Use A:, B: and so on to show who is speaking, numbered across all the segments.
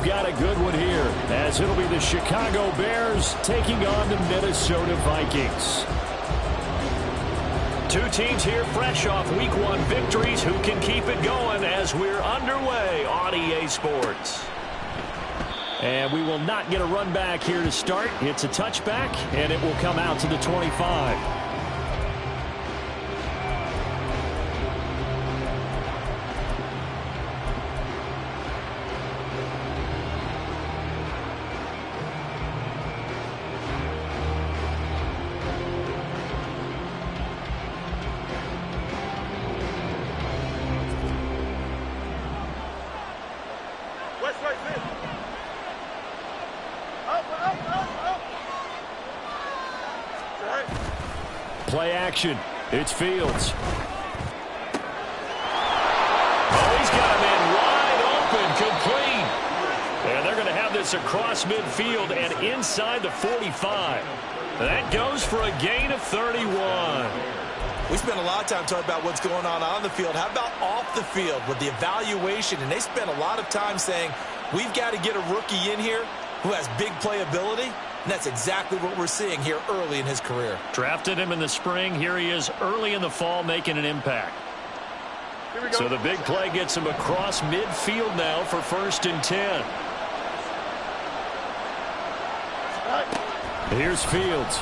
A: we've got a good one here, as it'll be the Chicago Bears taking on the Minnesota Vikings. Two teams here fresh off Week 1 victories. Who can keep it going as we're underway on EA Sports? And we will not get a run back here to start. It's a touchback, and it will come out to the 25. Play action. It's Fields. Oh, he's got him in wide open, complete. And they're going to have this across midfield and inside the 45. That goes for a gain of 31.
B: We spent a lot of time talking about what's going on the field. How about off the field with the evaluation? And they spent a lot of time saying, we've got to get a rookie in here who has big playability. And that's exactly what we're seeing here early in his career.
A: Drafted him in the spring. Here he is early in the fall making an impact. So the big play gets him across midfield now for 1st and 10. Here's Fields.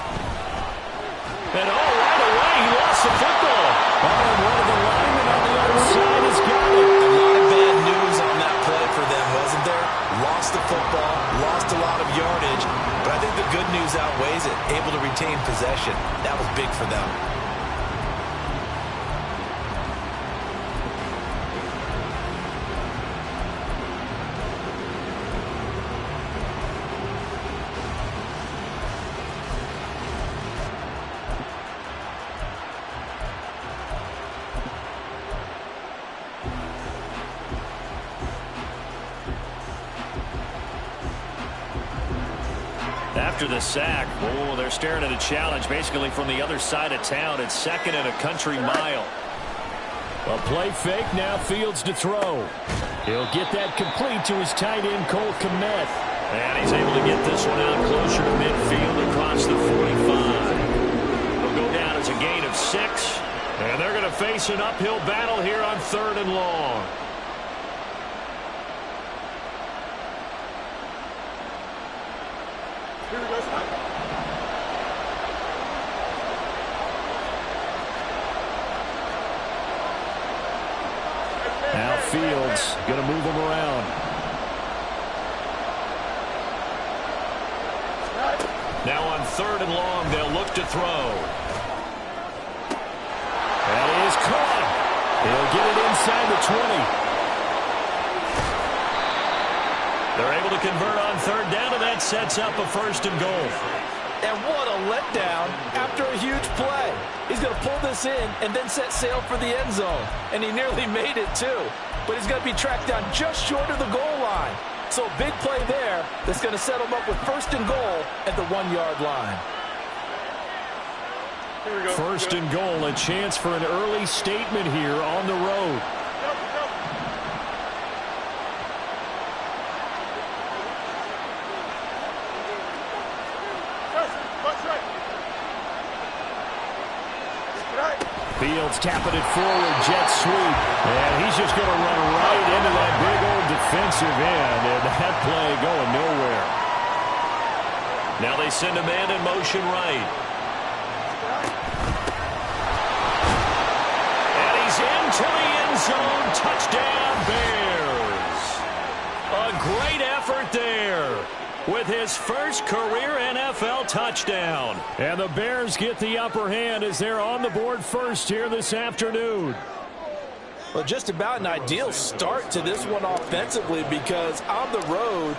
A: And right away he lost the football. And one of the linemen on the other side has got it.
B: A lot of bad news on that play for them, wasn't there? Lost the football, lost a lot of yardage. But I think the good news outweighs it. Able to retain possession. That was big for them.
A: After the sack, they're staring at a challenge basically from the other side of town. It's 2nd and a country mile. A play fake, now Fields to throw. He'll get that complete to his tight end, Cole Kmet. And he's able to get this one out closer to midfield across the 45. He'll go down as a gain of 6. And they're going to face an uphill battle here on 3rd and long. Now Fields going to move him around. Now on 3rd and long, they'll look to throw. That is caught. He'll get it inside the 20. They're able to convert on 3rd down, and that sets up a 1st and goal.
B: And what a letdown after a huge play. He's going to pull this in and then set sail for the end zone. And he nearly made it, too. But he's going to be tracked down just short of the goal line. So a big play there that's going to set him up with 1st and goal at the 1-yard line.
A: 1st and goal, a chance for an early statement here on the road. Fields tapping it forward, jet sweep. And he's just going to run right into that big old defensive end. And that play going nowhere. Now they send a man in motion right. And he's into the end zone. Touchdown, Bears. A great effort there with his first career NFL touchdown. And the Bears get the upper hand as they're on the board first here this afternoon.
B: Well, just about an ideal start to this one offensively, because on the road,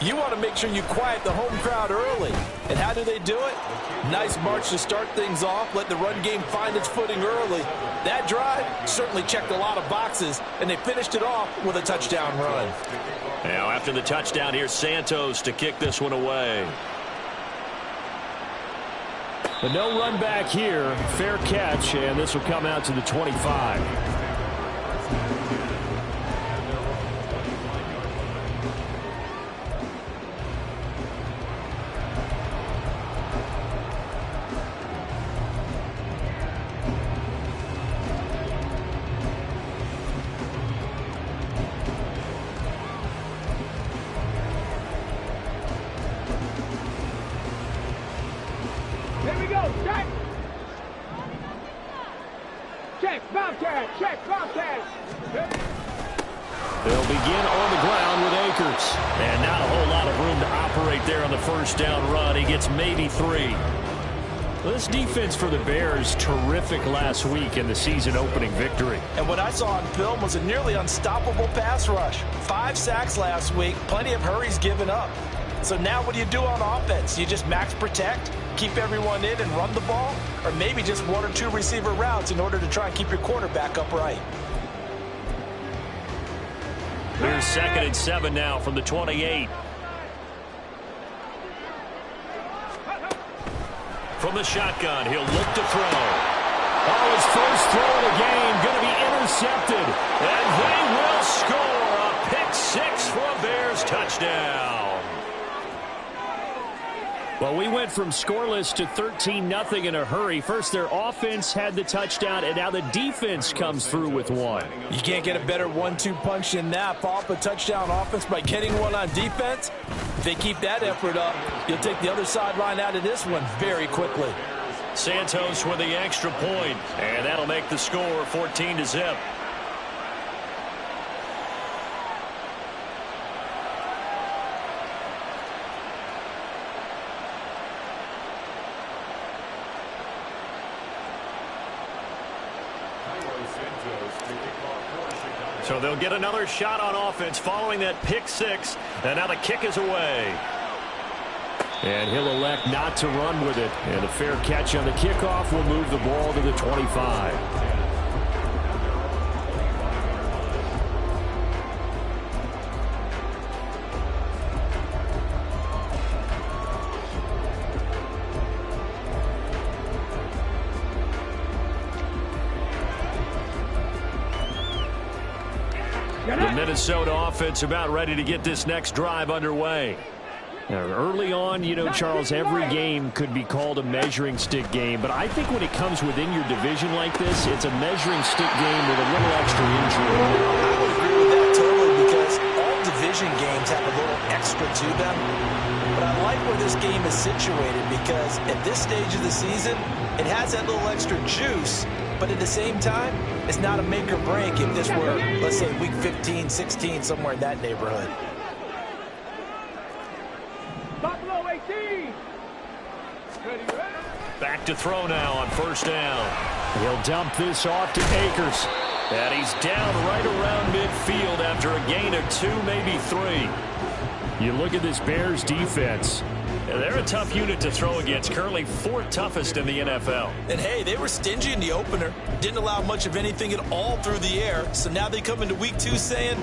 B: you want to make sure you quiet the home crowd early. And how do they do it? Nice march to start things off, let the run game find its footing early. That drive certainly checked a lot of boxes, and they finished it off with a touchdown run.
A: Now after the touchdown, here's Santos to kick this one away. But no run back here. Fair catch, and this will come out to the 25. They'll begin on the ground with Akers. And not a whole lot of room to operate there on the first down run. He gets maybe 3. This defense for the Bears, terrific last week in the season-opening victory.
B: And what I saw on film was a nearly unstoppable pass rush. 5 sacks last week, plenty of hurries given up. So now what do you do on offense? You just max protect, keep everyone in and run the ball? Or maybe just 1 or 2 receiver routes in order to try and keep your quarterback upright?
A: Here's 2nd and 7 now from the 28. From the shotgun, he'll look to throw. Oh, his first throw of the game going to be intercepted. And they will score a pick 6 for a Bears touchdown. Well, we went from scoreless to 13-0 in a hurry. First, their offense had the touchdown, and now the defense comes through with one.
B: You can't get a better 1-2 punch than that. Follow up a touchdown offense by getting one on defense. If they keep that effort up, you'll take the other sideline out of this one very quickly.
A: Santos with the extra point, and that'll make the score 14-0. So they'll get another shot on offense following that pick 6. And now the kick is away. And he'll elect not to run with it. And a fair catch on the kickoff will move the ball to the 25. The Minnesota offense about ready to get this next drive underway. Now, early on, you know, Charles, every game could be called a measuring stick game. But I think when it comes within your division like this, it's a measuring stick game with a little extra injury.
B: I would agree with that totally because all division games have a little extra to them. But I like where this game is situated because at this stage of the season, it has that little extra juice. But at the same time, it's not a make or break if this were, let's say, week 15, 16, somewhere in that neighborhood.
A: Back to throw now on first down. He'll dump this off to Akers. And he's down right around midfield after a gain of 2, maybe 3. You look at this Bears defense. They're a tough unit to throw against, currently 4th toughest in the NFL.
B: And, hey, they were stingy in the opener. Didn't allow much of anything at all through the air. So now they come into week 2 saying,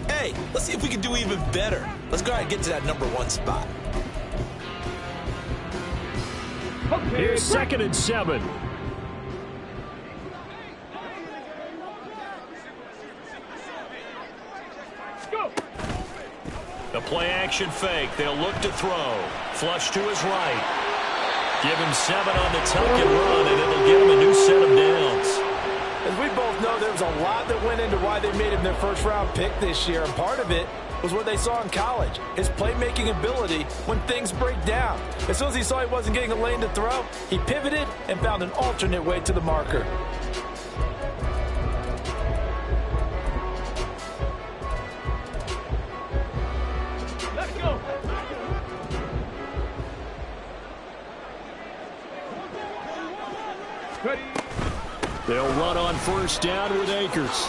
B: hey, let's see if we can do even better. Let's go ahead and get to that number 1 spot.
A: Here's 2nd and 7. The play action fake. They'll look to throw. Flush to his right. Give him 7 on the tuck and run, and it'll give him a new set of downs.
B: As we both know, there was a lot that went into why they made him their first-round pick this year, and part of it was what they saw in college, his playmaking ability when things break down. As soon as he saw he wasn't getting a lane to throw, he pivoted and found an alternate way to the marker.
C: Let's go.
A: They'll run on first down with Akers.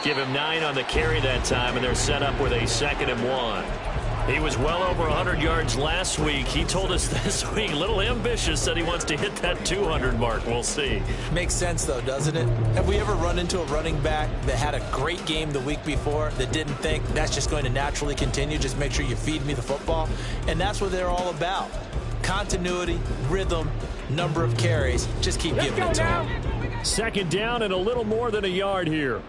A: Give him 9 on the carry that time, and they're set up with a 2nd and 1. He was well over 100 yards last week. He told us this week, a little ambitious, said he wants to hit that 200 mark. We'll see.
B: Makes sense, though, doesn't it? Have we ever run into a running back that had a great game the week before that didn't think that's just going to naturally continue? Just make sure you feed me the football. And that's what they're all about. Continuity, rhythm, number of carries. Just keep giving it to them.
A: 2nd down and a little more than a yard here.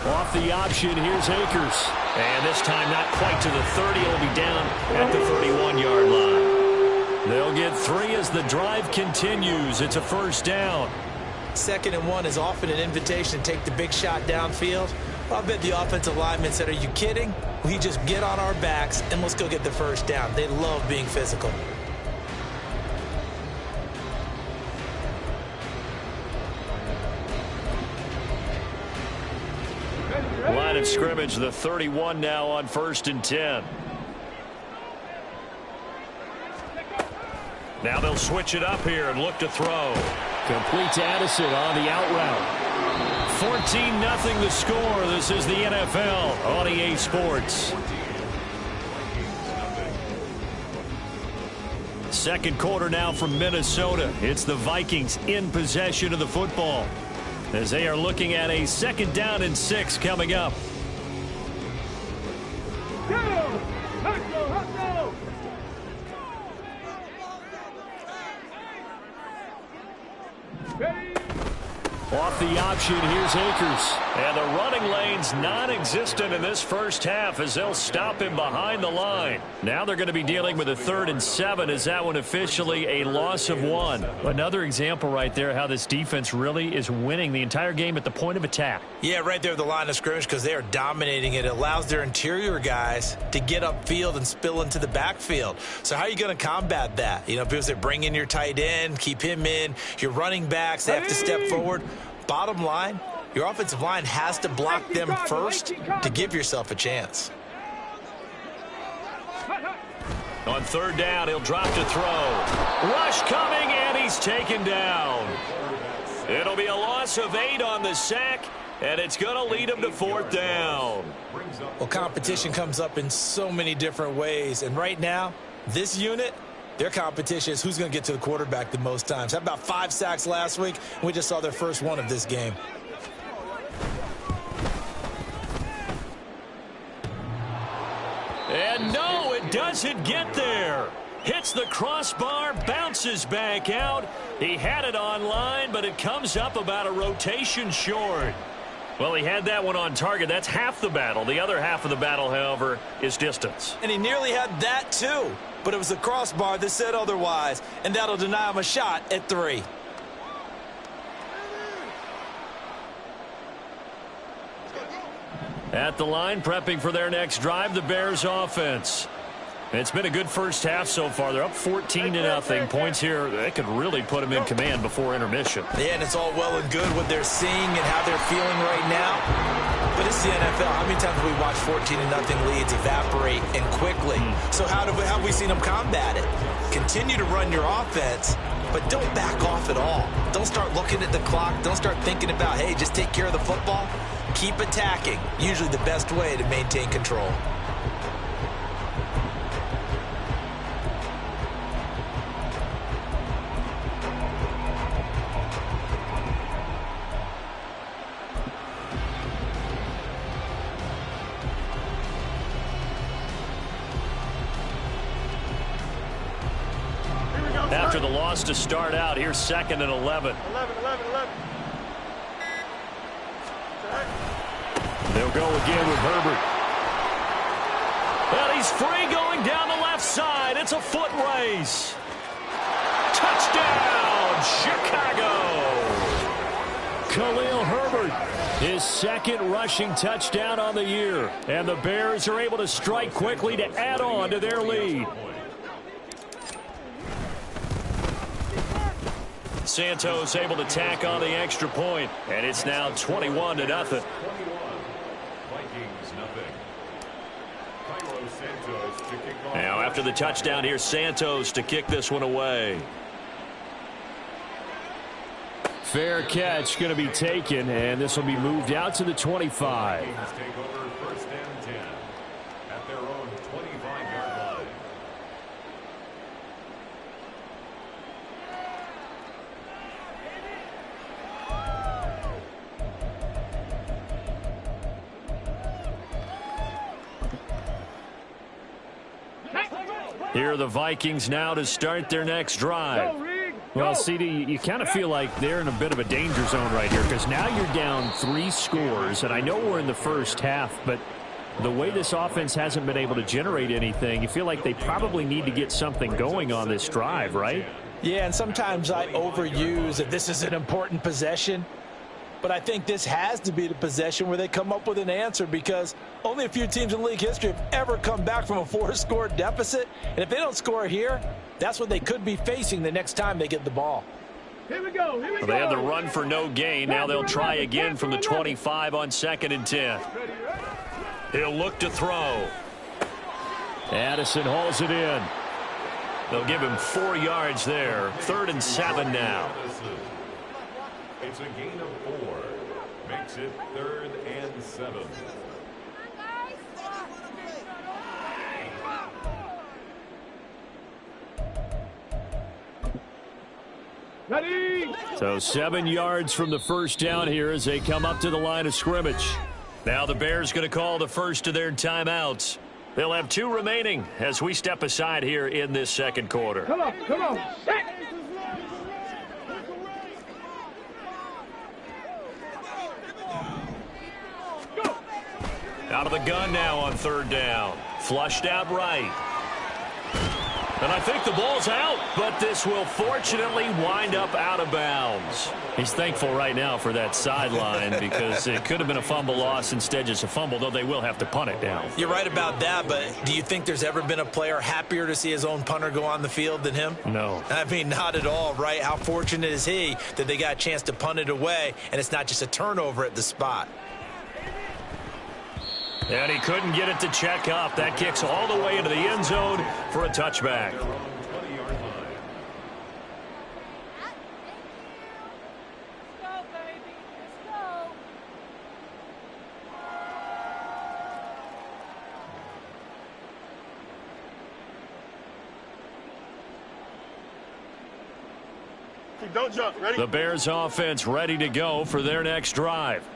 A: Off the option, here's Akers. And this time not quite to the 30. It'll be down at the 31-yard line. They'll get 3 as the drive continues. It's a first down.
B: 2nd and 1 is often an invitation to take the big shot downfield. I bet the offensive lineman said, are you kidding? We just get on our backs and let's go get the first down. They love being physical.
A: line of scrimmage. The 31 now on 1st and 10. Now they'll switch it up here and look to throw.
C: Complete to Addison on the out route.
A: 14-0 the score. This is the NFL on EA Sports. Second quarter now from Minnesota. It's the Vikings in possession of the football as they are looking at a 2nd down and 6 coming up. Off the option, here's Akers. And the running lane's non-existent in this first half as they'll stop him behind the line. Now they're going to be dealing with a 3rd and 7 as that one officially a loss of 1. Another example right there how this defense really is winning the entire game at the point of attack.
B: Yeah, right there at the line of scrimmage because they are dominating it. It allows their interior guys to get upfield and spill into the backfield. So how are you going to combat that? You know, because they bring in your tight end, keep him in. Your running backs, they have to step forward. Bottom line, your offensive line has to block them first to give yourself a chance.
A: On 3rd down, he'll drop to throw. Rush coming, and he's taken down. It'll be a loss of 8 on the sack, and it's going to lead him to 4th down.
B: Well, competition comes up in so many different ways, and right now, this unit, their competition is who's going to get to the quarterback the most times. How about 5 sacks last week? We just saw their first one of this game.
A: And no, it doesn't get there. Hits the crossbar, bounces back out. He had it on line, but it comes up about a rotation short. Well, he had that one on target. That's half the battle. The other half of the battle, however, is distance.
B: And he nearly had that, too. But it was the crossbar that said otherwise, and that'll deny him a shot at 3.
A: At the line, prepping for their next drive, the Bears offense. It's been a good first half so far. They're up 14-0. Points here, they could really put them in command before intermission.
B: Yeah, and it's all well and good what they're seeing and how they're feeling right now. But it's the NFL. How many times have we watched 14-0 leads evaporate and quickly? So how have we seen them combat it? Continue to run your offense, but don't back off at all. Don't start looking at the clock. Don't start thinking about, hey, just take care of the football. Keep attacking. Usually the best way to maintain control.
A: After the loss to start out, here's 2nd and 11. They'll go again with Herbert. Well, he's free going down the left side. It's a foot race. Touchdown, Chicago. Khalil Herbert, his 2nd rushing touchdown on the year. And the Bears are able to strike quickly to add on to their lead. Santos able to tack on the extra point, and it's now 21-0. Now after the touchdown, here's Santos to kick this one away. Fair catch going to be taken, and this will be moved out to the 25. Here are the Vikings now to start their next drive. Well, CD, you kind of feel like they're in a bit of a danger zone right here because now you're down 3 scores, and I know we're in the first half, but the way this offense hasn't been able to generate anything, you feel like they probably need to get something going on this drive, right?
B: Yeah, and sometimes I overuse that this is an important possession. But I think this has to be the possession where they come up with an answer because only a few teams in league history have ever come back from a 4-score deficit. And if they don't score here, that's what they could be facing the next time they get the ball.
C: Here we go.
A: Well, they had the run for no gain. Now they'll try again from the 25 on 2nd and 10. He'll look to throw.
C: Addison hauls it in.
A: They'll give him 4 yards there. 3rd and 7 now.
D: It's a gain of 4. Makes it 3rd and 7.
C: So 7 yards from the first down here as they come up to the line of scrimmage.
A: Now the Bears going to call the first of their timeouts. They'll have 2 remaining as we step aside here in this second quarter.
E: Come on, come on.
A: Out of the gun now on 3rd down. Flushed out right. And I think the ball's out, but this will fortunately wind up out of bounds.
C: He's thankful right now for that sideline because it could have been a fumble loss, instead just a fumble, though they will have to punt it down.
B: You're right about that, but do you think there's ever been a player happier to see his own punter go on the field than him?
C: No.
B: I mean, not at all, right? How fortunate is he that they got a chance to punt it away, and it's not just a turnover at the spot.
A: And he couldn't get it to check up. That kicks all the way into the end zone for a touchback.
E: Don't jump. Ready?
C: The Bears offense ready to go for their next drive.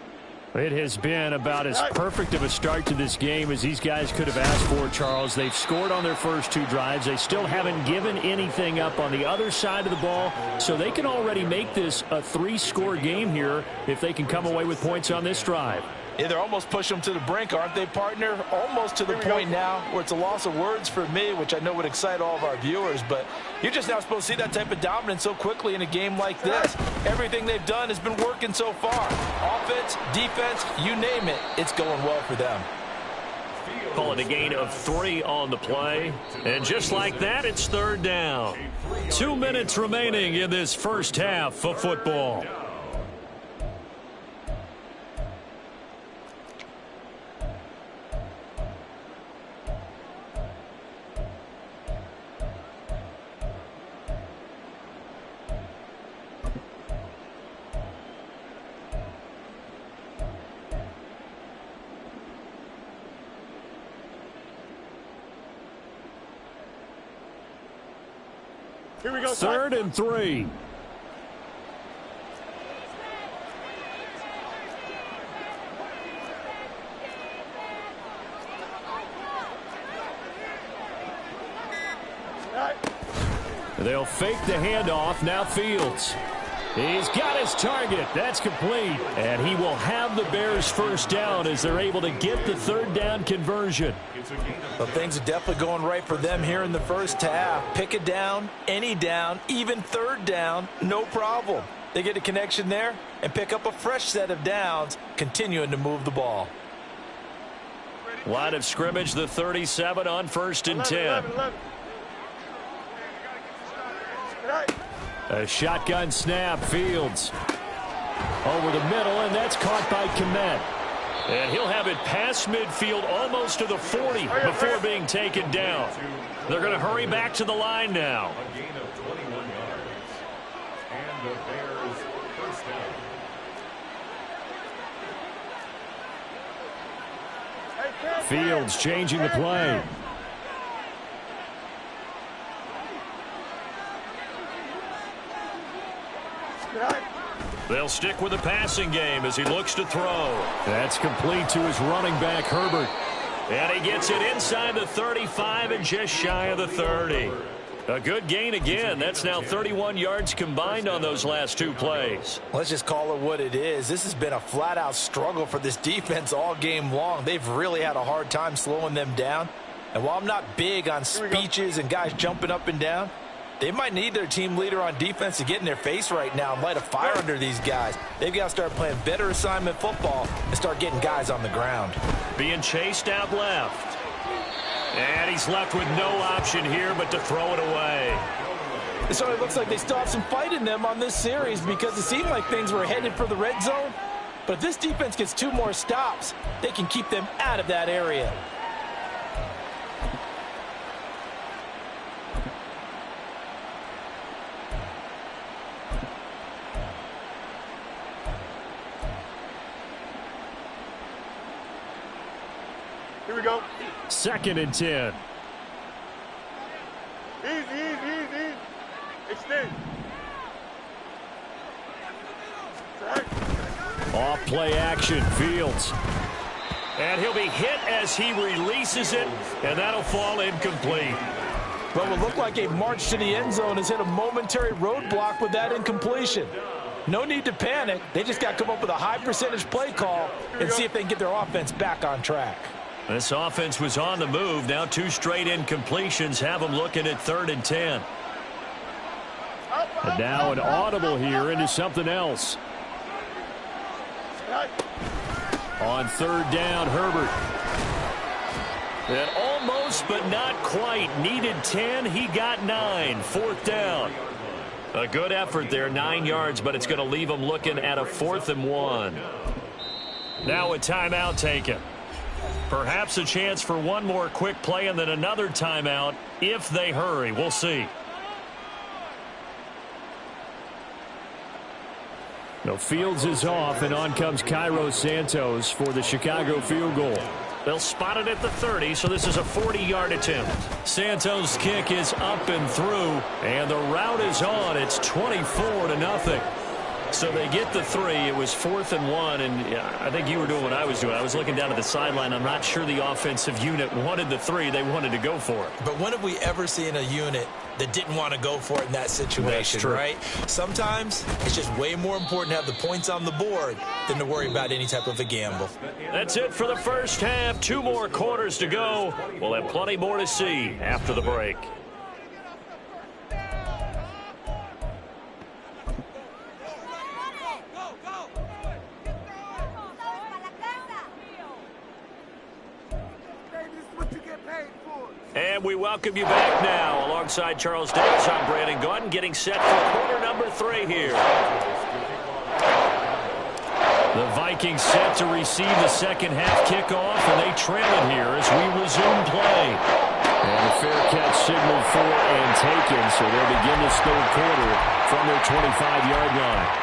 C: It has been about as perfect of a start to this game as these guys could have asked for, Charles. They've scored on their first 2 drives. They still haven't given anything up on the other side of the ball, so they can already make this a 3-score game here if they can come away with points on this drive.
B: Yeah, they're almost pushing them to the brink, aren't they, partner? Almost to the point now where it's a loss of words for me, which I know would excite all of our viewers, but you're just not supposed to see that type of dominance so quickly in a game like this. Everything they've done has been working so far. Offense, defense, you name it, it's going well for them.
A: Call it a gain of 3 on the play. And just like that, it's 3rd down. 2 minutes remaining in this first half of football.
E: Here we go.
C: 3rd and 3. They'll fake the handoff. Now Fields. He's got his target. That's complete. And he will have the Bears first down as they're able to get the 3rd down conversion.
B: Well, things are definitely going right for them here in the first half. Pick a down, any down, even 3rd down, no problem. They get a connection there and pick up a fresh set of downs, continuing to move the ball.
A: Line of scrimmage, the 37 on 1st and 10.
E: 11.
C: A shotgun snap. Fields over the middle, and that's caught by Kmet.
A: And he'll have it past midfield almost to the 40 before being taken down. They're going to hurry back to the line now.
D: A gain of 21 yards. And the Bears first down.
C: Fields changing the play.
A: They'll stick with the passing game as he looks to throw.
C: That's complete to his running back, Herbert.
A: And he gets it inside the 35 and just shy of the 30. A good gain again. That's now 31 yards combined on those last 2 plays.
B: Let's just call it what it is. This has been a flat-out struggle for this defense all game long. They've really had a hard time slowing them down. And while I'm not big on speeches and guys jumping up and down, they might need their team leader on defense to get in their face right now and light a fire under these guys. They've got to start playing better assignment football and start getting guys on the ground.
A: Being chased out left. And he's left with no option here but to throw it away.
B: So it looks like they still have some fight in them on this series because it seemed like things were headed for the red zone. But if this defense gets 2 more stops, they can keep them out of that area.
E: Here we go.
C: 2nd and 10.
E: Easy. Extend.
A: Off play action, Fields. And he'll be hit as he releases it, and that'll fall incomplete.
B: What will look like a march to the end zone has hit a momentary roadblock with that incompletion. No need to panic. They just got to come up with a high percentage play call and see if they can get their offense back on track.
A: This offense was on the move. Now 2 straight incompletions have them looking at 3rd and 10.
C: And now an audible here into something else. On 3rd down, Herbert.
A: And almost, but not quite. Needed 10. He got 9. 4th down. A good effort there. 9 yards, but it's going to leave them looking at a 4th and 1. Now a timeout taken. Perhaps a chance for one more quick play and then another timeout if they hurry. We'll see.
C: No, Fields is off, and on comes Cairo Santos for the Chicago field goal.
A: They'll spot it at the 30, so this is a 40-yard attempt. Santos' kick is up and through, and the route is on. It's 24-0. So they get the 3. It was 4th and 1, and I think you were doing what I was doing. I was looking down at the sideline. I'm not sure the offensive unit wanted the 3. They wanted to go for it.
B: But when have we ever seen a unit that didn't want to go for it in that situation, right? Sometimes it's just way more important to have the points on the board than to worry about any type of a gamble.
A: That's it for the first half. 2 more quarters to go. We'll have plenty more to see after the break. And we welcome you back now. Alongside Charles Davis, I'm Brandon Gordon, getting set for quarter number 3 here.
C: The Vikings set to receive the second half kickoff, and they trail it here as we resume play. And a fair catch signaled for and taken, so they'll begin this 3rd quarter from their 25-yard line.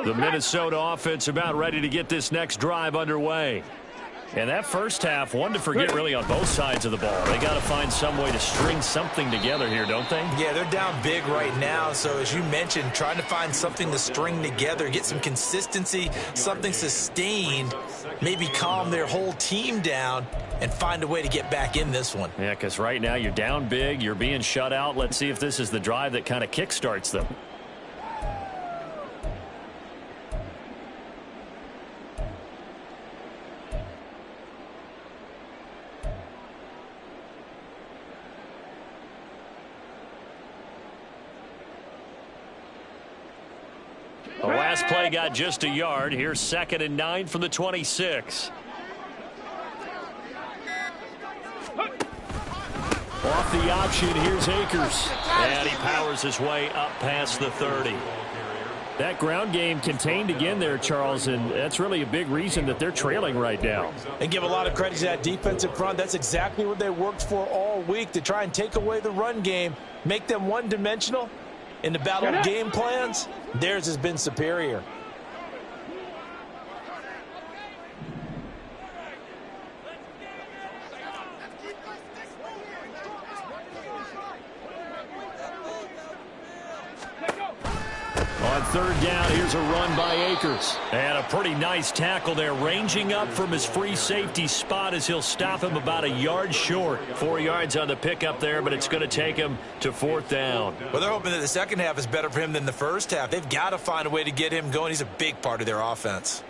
C: The Minnesota offense about ready to get this next drive underway. And that first half, one to forget really on both sides of the ball. They got to find some way to string something together here, don't they?
B: Yeah, they're down big right now. So as you mentioned, trying to find something to string together, get some consistency, something sustained, maybe calm their whole team down and find a way to get back in this one.
C: Yeah, because right now you're down big, you're being shut out. Let's see if this is the drive that kind of kickstarts them.
A: The last play got just a yard. Here's 2nd and 9 from the 26.
C: Off the option, here's Akers.
A: And he powers his way up past the 30.
C: That ground game contained again there, Charles, and that's really a big reason that they're trailing right now.
B: And give a lot of credit to that defensive front. That's exactly what they worked for all week, to try and take away the run game, make them one-dimensional. In the battle of game plans, theirs has been superior.
C: On 3rd down, here's a run by Akers.
A: And a pretty nice tackle there, ranging up from his free safety spot as he'll stop him about a yard short. 4 yards on the pickup there, but it's going to take him to 4th down.
B: Well, they're hoping that the second half is better for him than the first half. They've got to find a way to get him going. He's a big part of their offense.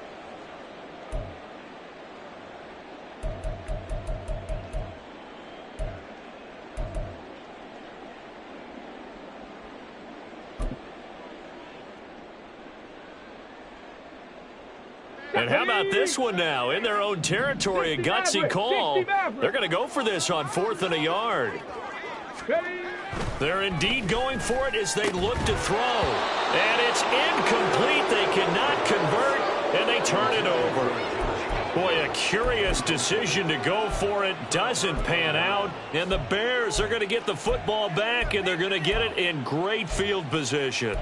C: And how about this one now? In their own territory, a gutsy call. They're going to go for this on 4th and a yard. They're indeed going for it as they look to throw. And it's incomplete. They cannot convert, and they turn it over. Boy, a curious decision to go for it. Doesn't pan out. And the Bears are going to get the football back, and they're going to get it in great field position.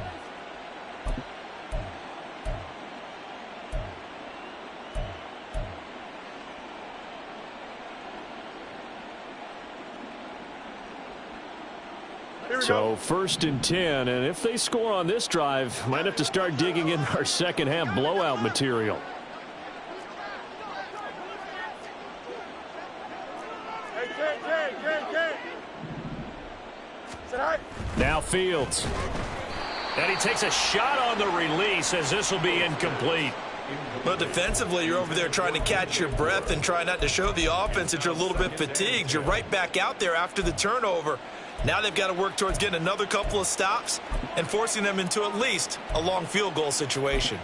C: So 1st and 10, and if they score on this drive, might have to start digging in our second half blowout material. Now Fields. And he takes a shot on the release as this will be incomplete.
B: Well, defensively, you're over there trying to catch your breath and try not to show the offense that you're a little bit fatigued. You're right back out there after the turnover. Now they've got to work towards getting another couple of stops and forcing them into at least a long field goal situation.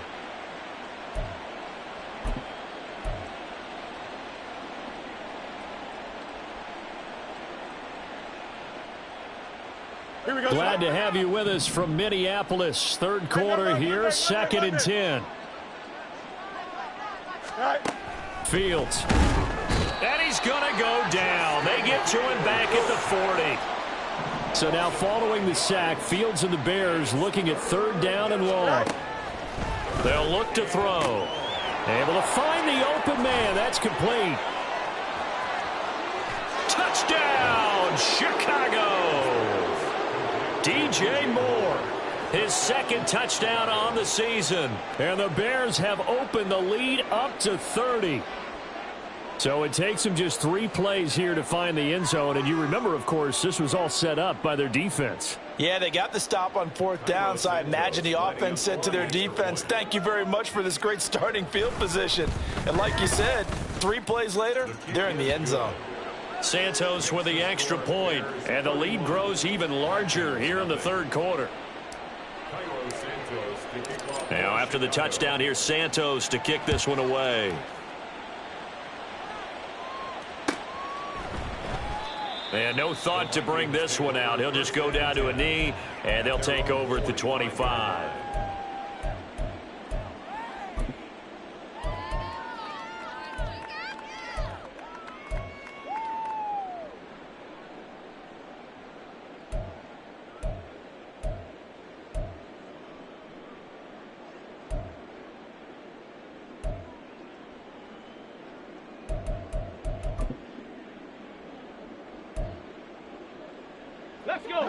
C: Glad to have you with us from Minneapolis. 3rd quarter here, 2nd and 10. Fields. And he's going to go down. They get to him back at the 40. So now following the sack, Fields and the Bears looking at 3rd down and long. They'll look to throw. Able to find the open man. That's complete. Touchdown, Chicago. DJ Moore, his 2nd touchdown on the season. And the Bears have opened the lead up to 30. So it takes them just 3 plays here to find the end zone. And you remember, of course, this was all set up by their defense.
B: Yeah, they got the stop on 4th down, so I imagine the offense said to their defense, thank you very much for this great starting field position. And like you said, 3 plays later, they're in the end zone.
C: Santos with the extra point, and the lead grows even larger here in the 3rd quarter. Now after the touchdown, here's Santos to kick this one away. And no thought to bring this one out. He'll just go down to a knee, and they'll take over at the 25.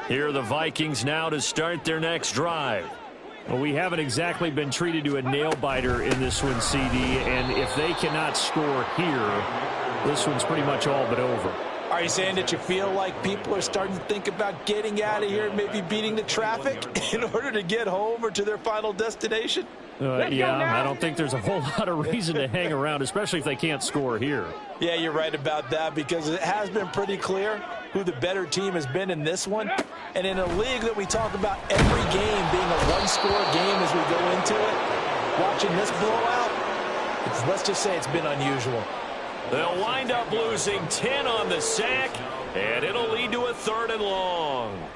C: Here are the Vikings now to start their next drive. Well, we haven't exactly been treated to a nail-biter in this one, CD, and if they cannot score here, this one's pretty much all but over.
B: Are you saying that you feel like people are starting to think about getting out of here and maybe beating the traffic in order to get home or to their final destination?
C: Yeah, I don't think there's a whole lot of reason to hang around, especially if they can't score here.
B: Yeah, you're right about that, because it has been pretty clear who the better team has been in this one. And in a league that we talk about every game being a one-score game as we go into it, watching this blowout, let's just say it's been unusual.
C: They'll wind up losing 10 on the sack, and it'll lead to a 3rd and long.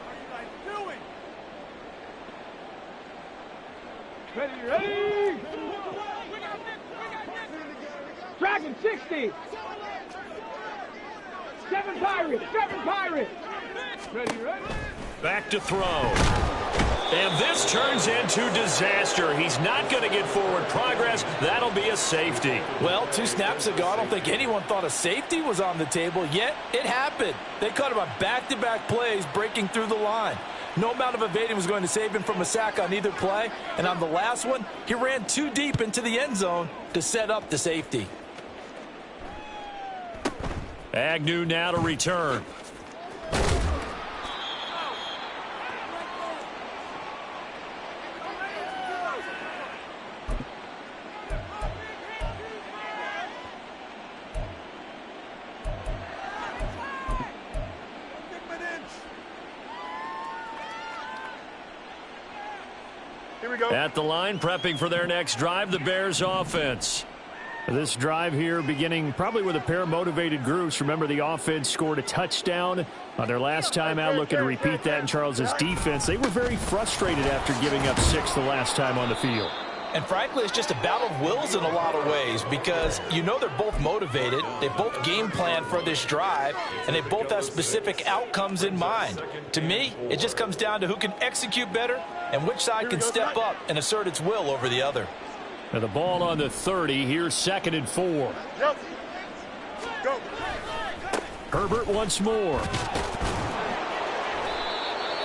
F: Ready? Dragon 60. 7 Pirates. Ready?
C: Back to throw. And this turns into disaster. He's not going to get forward progress. That'll be a safety.
B: Well, 2 snaps ago, I don't think anyone thought a safety was on the table, yet it happened. They caught him on back-to-back plays breaking through the line. No amount of evading was going to save him from a sack on either play. And on the last one, he ran too deep into the end zone to set up the safety.
C: Agnew now to return.
E: Here we go.
C: At the line, prepping for their next drive, the Bears offense. This drive here beginning probably with a pair of motivated groups. Remember, the offense scored a touchdown on their last time out, looking to repeat that in Charles's defense. They were very frustrated after giving up 6 the last time on the field.
B: And frankly, it's just a battle of wills in a lot of ways because you know they're both motivated. They both game plan for this drive, and they both have specific outcomes in mind. To me, it just comes down to who can execute better and which side can step up and assert its will over the other.
C: And the ball on the 30. Here's 2nd and 4.
E: Go. Go.
C: Herbert once more.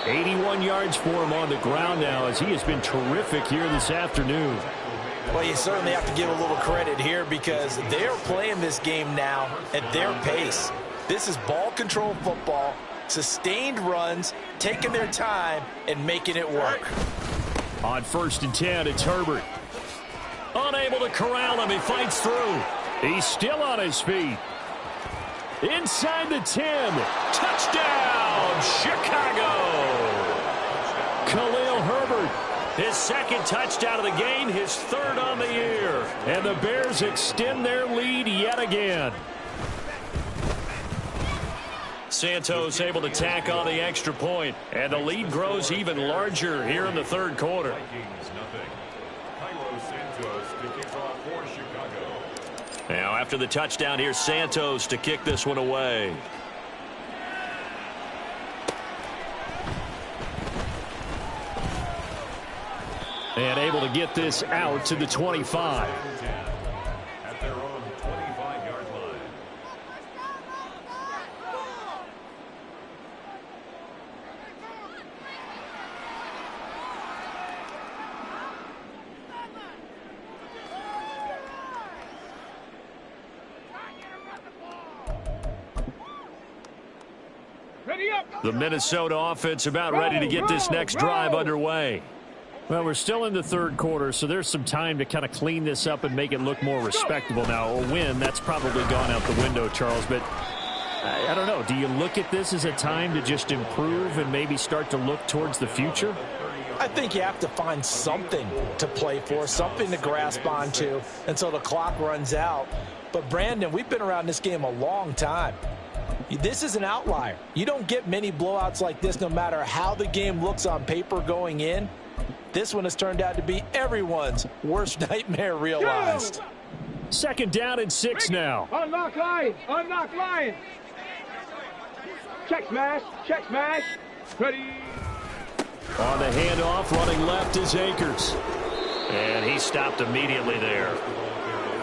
C: 81 yards for him on the ground now as he has been terrific here this afternoon.
B: Well, you certainly have to give a little credit here because they're playing this game now at their pace. This is ball control football, sustained runs, taking their time, and making it work.
C: On 1st and 10, it's Herbert. Unable to corral him. He fights through. He's still on his feet. Inside the 10. Touchdown, Chicago. Khalil Herbert, his 2nd touchdown of the game, his 3rd on the year. And the Bears extend their lead yet again. Santos able to tack on the extra point, and the lead grows even larger here in the 3rd quarter. Now after the touchdown, here's Santos to kick this one away. And able to get this out to the 25.
D: At their own 25-yard line.
F: Ready up.
C: The Minnesota offense about ready to get this next drive underway. Well, we're still in the 3rd quarter, so there's some time to kind of clean this up and make it look more respectable now. A win, that's probably gone out the window, Charles, but I don't know. Do you look at this as a time to just improve and maybe start to look towards the future?
B: I think you have to find something to play for, something to grasp onto until the clock runs out. But, Brandon, we've been around this game a long time. This is an outlier. You don't get many blowouts like this no matter how the game looks on paper going in. This one has turned out to be everyone's worst nightmare realized.
C: 2nd down and 6 now.
F: Unlock line. Unlock line. Check smash. Check smash. Ready.
C: On the handoff, running left is Akers. And he stopped immediately there.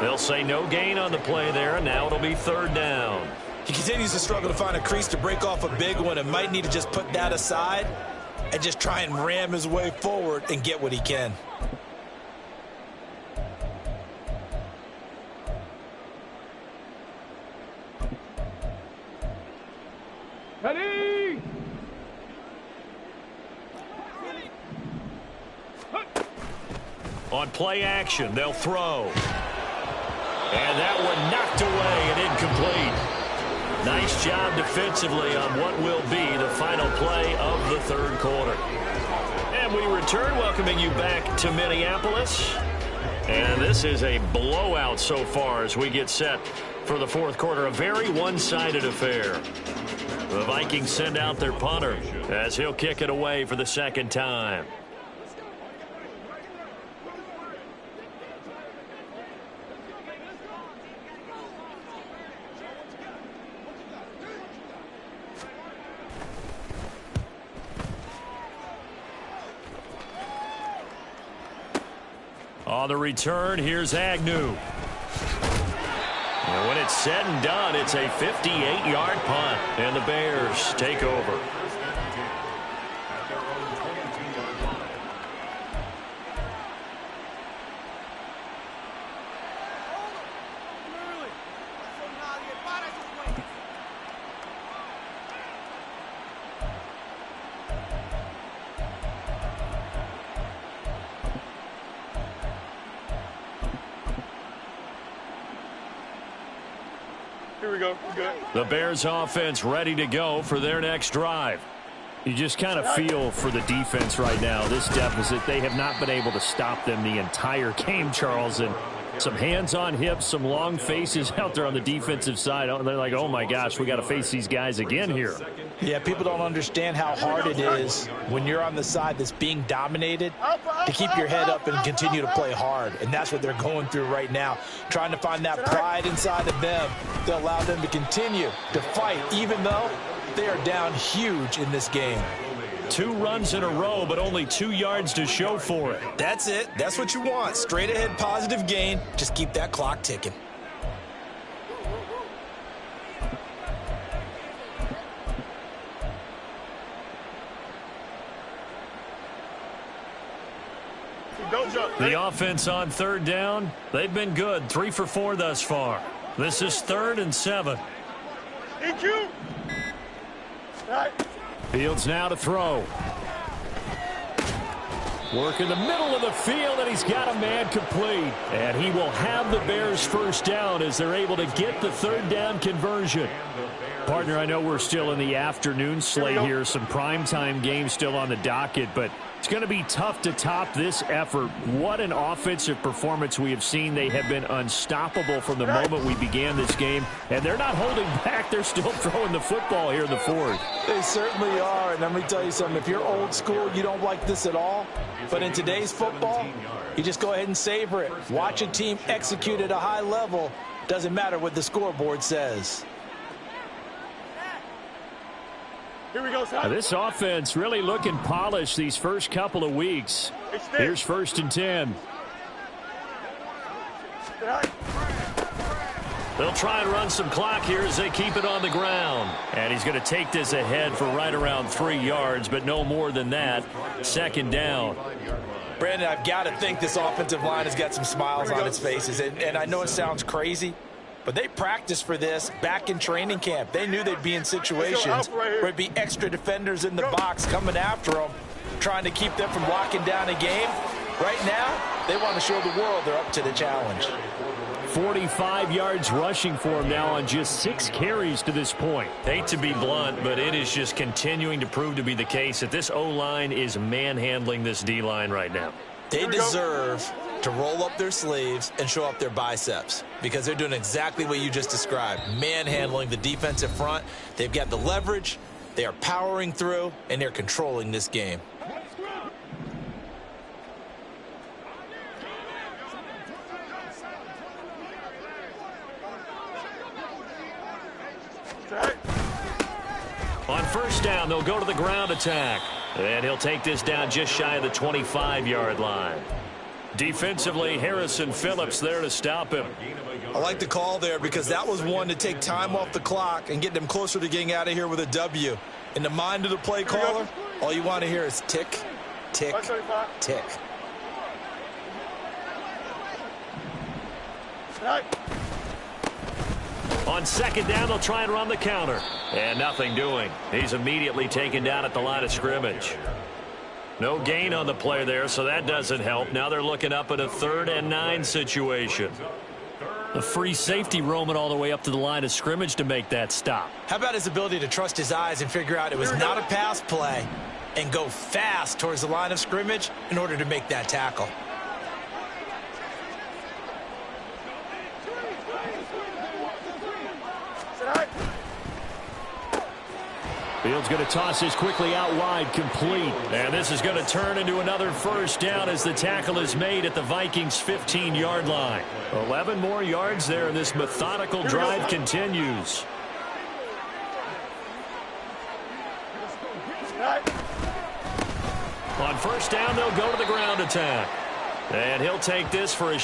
C: They'll say no gain on the play there, and now it'll be 3rd down.
B: He continues to struggle to find a crease to break off a big one and might need to just put that aside and just try and ram his way forward and get what he can.
F: Ready.
C: On play action, they'll throw. And that one knocked away and incomplete. Nice job defensively on what will be the final play of the 3rd quarter. And we return, welcoming you back to Minneapolis. And this is a blowout so far as we get set for the 4th quarter. A very one-sided affair. The Vikings send out their punter as he'll kick it away for the 2nd time. On the return, here's Agnew. And when it's said and done, it's a 58-yard punt, and the Bears take over.
E: Here we go. We're good.
C: The Bears offense ready to go for their next drive. You just kind of feel for the defense right now. This deficit, they have not been able to stop them the entire game, Charles. And Some hands on hips, some long faces out there on the defensive side. They're like, oh, my gosh, we got to face these guys again here.
B: Yeah, people don't understand how hard it is when you're on the side that's being dominated to keep your head up and continue to play hard. And that's what they're going through right now, trying to find that pride inside of them to allow them to continue to fight, even though they are down huge in this game.
C: 2 runs in a row, but only 2 yards to show for it.
B: That's it. That's what you want. Straight ahead positive gain. Just keep that clock ticking.
C: The offense on 3rd down, they've been good. 3 for 4 thus far. This is 3rd and 7.
E: EQ. Right.
C: Fields now to throw. Work in the middle of the field, and he's got a man complete. And he will have the Bears first down as they're able to get the 3rd down conversion. Partner, I know we're still in the afternoon slate here. Some primetime games still on the docket, but it's going to be tough to top this effort. What an offensive performance we have seen. They have been unstoppable from the moment we began this game, and they're not holding back. They're still throwing the football here in the 4th.
B: They certainly are, and let me tell you something. If you're old school, you don't like this at all. But in today's football, you just go ahead and savor it. Watch a team execute at a high level. Doesn't matter what the scoreboard says.
E: Here we go, son.
C: This offense really looking polished these first couple of weeks. Here's 1st and 10. They'll try and run some clock here as they keep it on the ground. And he's going to take this ahead for right around 3 yards, but no more than that. 2nd down.
B: Brandon, I've got to think this offensive line has got some smiles on its faces. And I know it sounds crazy, but they practiced for this back in training camp. They knew they'd be in situations where it'd be extra defenders in the box coming after them, trying to keep them from locking down a game. Right now, they want to show the world they're up to the challenge.
C: 45 yards rushing for him now on just 6 carries to this point.
A: Hate to be blunt, but it is just continuing to prove to be the case that this O-line is manhandling this D-line right now.
B: They deserve to roll up their sleeves and show up their biceps because they're doing exactly what you just described, manhandling the defensive front. They've got the leverage, they are powering through, and they're controlling this game.
C: On 1st down, they'll go to the ground attack. And he'll take this down just shy of the 25-yard line. Defensively, Harrison Phillips there to stop him.
B: I like the call there because that was one to take time off the clock and get them closer to getting out of here with a W. In the mind of the play caller, all you want to hear is tick, tick, tick.
C: On 2nd down, they'll try and run the counter. And nothing doing. He's immediately taken down at the line of scrimmage. No gain on the play there, so that doesn't help. Now they're looking up at a 3rd and 9 situation. A free safety roaming all the way up to the line of scrimmage to make that stop.
B: How about his ability to trust his eyes and figure out it was not a pass play and go fast towards the line of scrimmage in order to make that tackle?
C: Fields going to toss this quickly out wide, complete. And this is going to turn into another 1st down as the tackle is made at the Vikings' 15-yard line. 11 more yards there, and this methodical drive continues. On 1st down, they'll go to the ground attack. And he'll take this for a